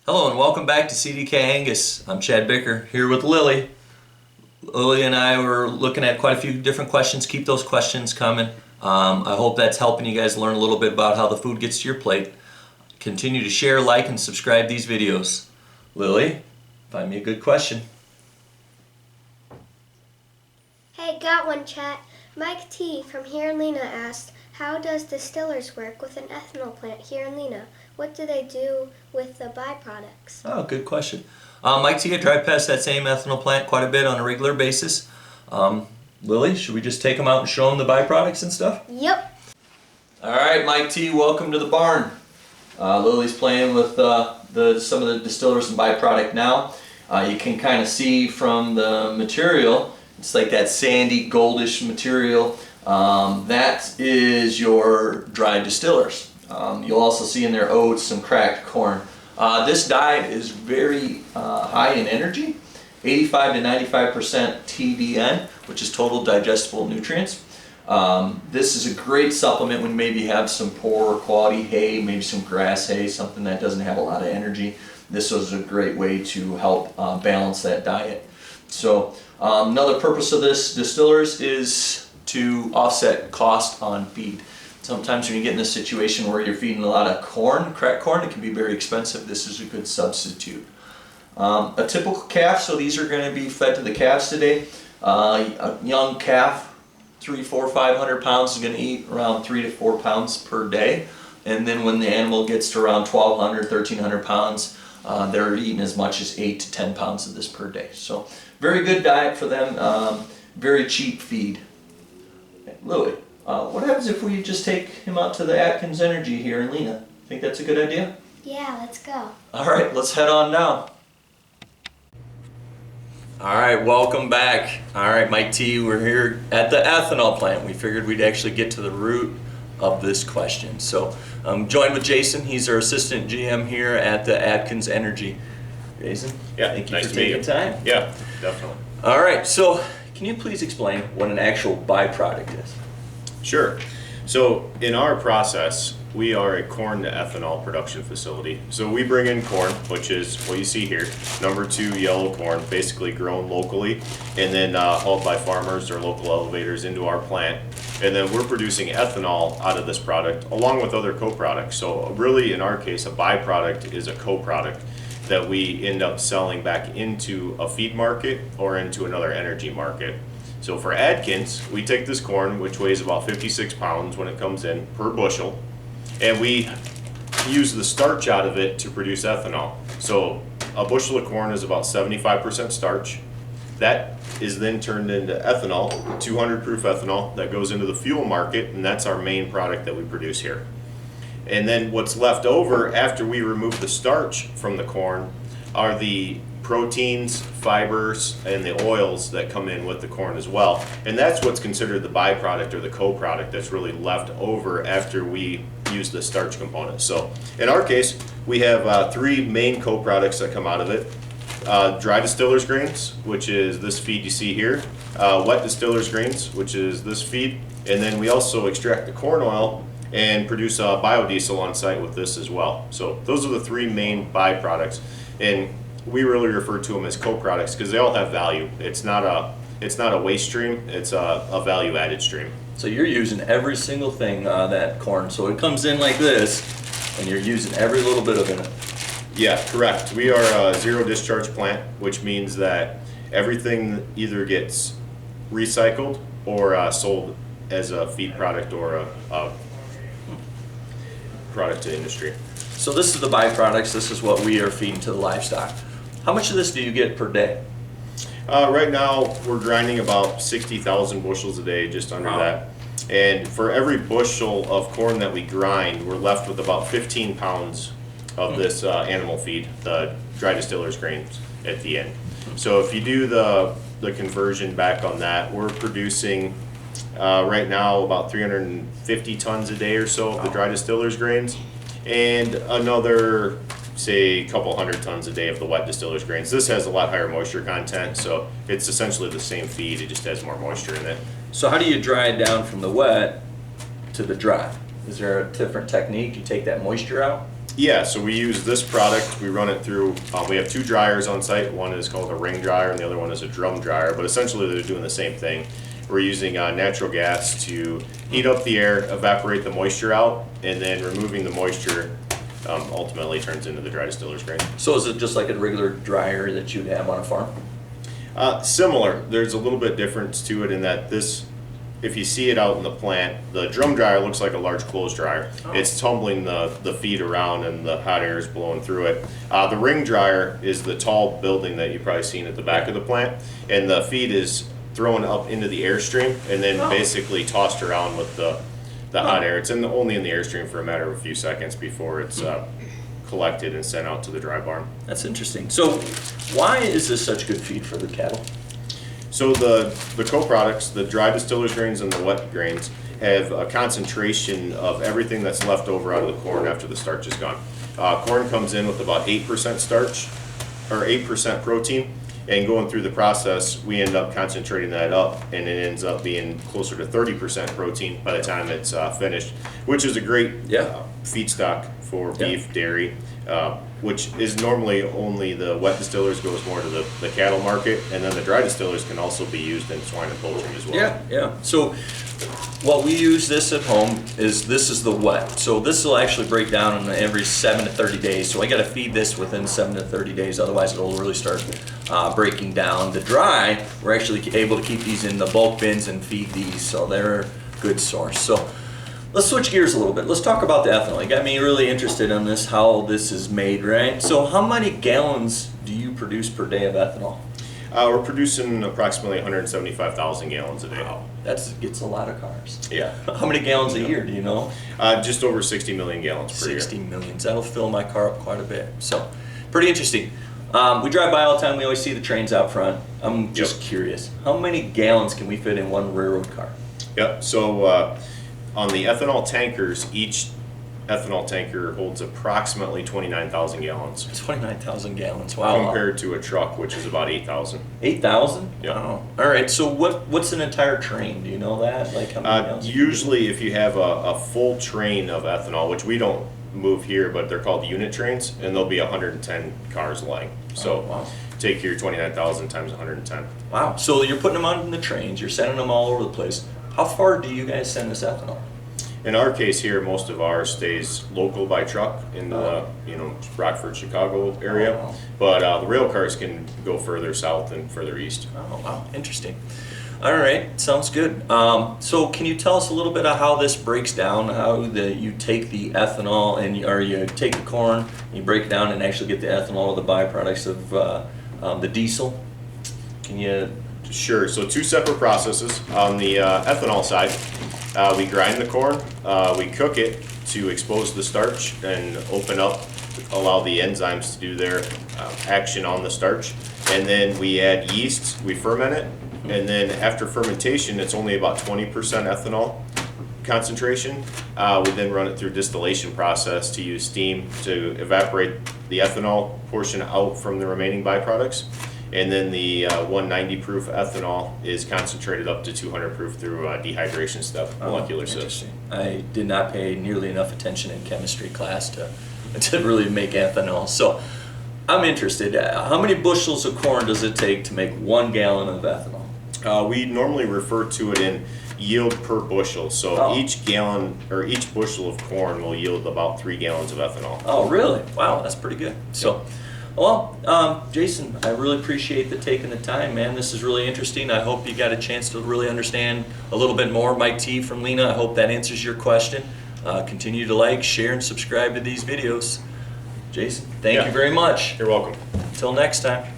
Hello and welcome back to CDK Angus. I'm Chad Bicker here with Lily. Lily and I were looking at quite a few different questions. Keep those questions coming. I hope that's helping you guys learn a little bit about how the food gets to your plate. Continue to share, like, and subscribe these videos. Lily, find me a good question. Hey, got one, chat. Mike T. from here in Lena asked, how does distillers work with an ethanol plant here in Lena? What do they do with the byproducts? Oh, good question. Mike T, I drive past that same ethanol plant quite a bit on a regular basis. Lily, should we just take them out and show them the byproducts and stuff? Yep. All right, Mike T, welcome to the barn. Lily's playing with some of the distillers and byproduct now. You can kind of see from the material, it's like that sandy goldish material. That is your dry distillers. You'll also see in there oats, some cracked corn. This diet is very high in energy, 85 to 95% TDN, which is total digestible nutrients. This is a great supplement when maybe you have some poor quality hay, maybe some grass hay, something that doesn't have a lot of energy. This is a great way to help balance that diet. So another purpose of this distillers is to offset cost on feed. Sometimes when you get in a situation where you're feeding a lot of corn, cracked corn, it can be very expensive. This is a good substitute. A typical calf, so these are going to be fed to the calves today. A young calf, 300, 400, 500 pounds, is going to eat around 3 to 4 pounds per day. And then when the animal gets to around 1,200, 1,300 pounds, they're eating as much as 8 to 10 pounds of this per day. So very good diet for them, very cheap feed. Lily, what happens if we just take him out to the Adkins Energy here in Lena? Think that's a good idea? Yeah, let's go. All right, let's head on down. All right, welcome back. All right, Mike T, we're here at the ethanol plant. We figured we'd actually get to the root of this question. So I'm joined with Jason. He's our assistant GM here at the Adkins Energy. Jason, yeah, thank you nice for to meet taking you. time. Yeah, definitely. All right, so can you please explain what an actual byproduct is? Sure. So in our process, we are a corn to ethanol production facility. So we bring in corn, which is what you see here, #2 yellow corn, basically grown locally, and then hauled by farmers or local elevators into our plant. And then we're producing ethanol out of this product along with other co-products. So really, in our case, a byproduct is a co-product that we end up selling back into a feed market or into another energy market. So for Adkins, we take this corn, which weighs about 56 pounds when it comes in per bushel, and we use the starch out of it to produce ethanol. So a bushel of corn is about 75% starch. That is then turned into ethanol, 200 proof ethanol, that goes into the fuel market, and that's our main product that we produce here. And then what's left over after we remove the starch from the corn are the proteins, fibers, and the oils that come in with the corn as well. And that's what's considered the byproduct or the co-product that's really left over after we use the starch component. So in our case, we have 3 main co-products that come out of it. Dry distillers grains, which is this feed you see here. Wet distillers grains, which is this feed. And then we also extract the corn oil and produce biodiesel on site with this as well. So those are the 3 main byproducts. And we really refer to them as co-products because they all have value. It's not a waste stream, it's a value-added stream. So you're using every single thing that corn. So it comes in like this, and you're using every little bit of it. Yeah, correct. We are a zero discharge plant, which means that everything either gets recycled or sold as a feed product or a product to industry. So this is the byproducts. This is what we are feeding to the livestock. How much of this do you get per day? Right now, we're grinding about 60,000 bushels a day, just under that. And for every bushel of corn that we grind, we're left with about 15 pounds of this animal feed, the dry distillers grains at the end. So if you do the conversion back on that, we're producing right now about 350 tons a day or so of the dry distillers grains, and another, say, a couple hundred tons a day of the wet distillers grains. This has a lot higher moisture content, so it's essentially the same feed, it just has more moisture in it. So how do you dry it down from the wet to the dry? Is there a different technique? You take that moisture out? Yeah, so we use this product, we run it through, we have 2 dryers on site. One is called a ring dryer and the other one is a drum dryer, but essentially they're doing the same thing. We're using natural gas to heat up the air, evaporate the moisture out, and then removing the moisture ultimately turns into the dry distiller's grain. So is it just like a regular dryer that you'd have on a farm? Similar. There's a little bit difference to it in that this, if you see it out in the plant, the drum dryer looks like a large clothes dryer. Oh. It's tumbling the feed around and the hot air is blowing through it. The ring dryer is the tall building that you've probably seen at the back of the plant, and the feed is thrown up into the airstream and then basically tossed around with the hot air. It's only in the airstream for a matter of a few seconds before it's collected and sent out to the dry barn. That's interesting. So why is this such good feed for the cattle? So the co-products, the dry distiller's grains and the wet grains, have a concentration of everything that's left over out of the corn after the starch is gone. Corn comes in with about 8% starch or 8% protein, and going through the process, we end up concentrating that up, and it ends up being closer to 30% protein by the time it's finished, which is a great feedstock for beef, dairy, which is normally only the wet distillers goes more to the cattle market, and then the dry distillers can also be used in swine and poultry as well. Yeah. So what we use this at home is this is the wet. So this will actually break down in every 7 to 30 days. So I got to feed this within 7 to 30 days, otherwise it'll really start breaking down. The dry, we're actually able to keep these in the bulk bins and feed these, so they're a good source. So let's switch gears a little bit. Let's talk about the ethanol. You got me really interested in this, how this is made, right? So how many gallons do you produce per day of ethanol? We're producing approximately 175,000 gallons a day. Wow, that gets a lot of cars. Yeah. How many gallons a year, do you know? Just over 60 million gallons per year. 60 million. That'll fill my car up quite a bit. So, pretty interesting. We drive by all the time. We always see the trains out front. I'm just curious. How many gallons can we fit in one railroad car? Yep. So on the ethanol tankers, each ethanol tanker holds approximately 29,000 gallons. 29,000 gallons. Wow. Compared to a truck, which is about 8,000. 8,000? Yeah. Wow. All right. So what's an entire train? Do you know that? Like how many gallons? Usually, if you have a full train of ethanol, which we don't move here, but they're called unit trains, and there'll be 110 cars lying. So take your 29,000 times 110. Wow. So you're putting them on the trains. You're sending them all over the place. How far do you guys send this ethanol? In our case here, most of ours stays local by truck in the Rockford, Chicago area, but the rail cars can go further south and further east. Oh, wow, interesting. All right, sounds good. So can you tell us a little bit of how this breaks down, how you take the ethanol or you take the corn, you break it down and actually get the ethanol or the byproducts of the diesel? Can you? Sure, so 2 separate processes. On the ethanol side, we grind the corn, we cook it to expose the starch and open up, allow the enzymes to do their action on the starch. And then we add yeast, we ferment it, and then after fermentation, it's only about 20% ethanol concentration. We then run it through distillation process to use steam to evaporate the ethanol portion out from the remaining byproducts. And then the 190 proof ethanol is concentrated up to 200 proof through dehydration step, molecular sifts. I did not pay nearly enough attention in chemistry class to really make ethanol. So I'm interested. How many bushels of corn does it take to make 1 gallon of ethanol? We normally refer to it in yield per bushel. So each gallon or each bushel of corn will yield about 3 gallons of ethanol. Oh, really? Wow, that's pretty good. So. Well, Jason, I really appreciate taking the time, man. This is really interesting. I hope you got a chance to really understand a little bit more. Mike T. from Lena, I hope that answers your question. Continue to like, share, and subscribe to these videos. Jason, thank you very much. You're welcome. Until next time.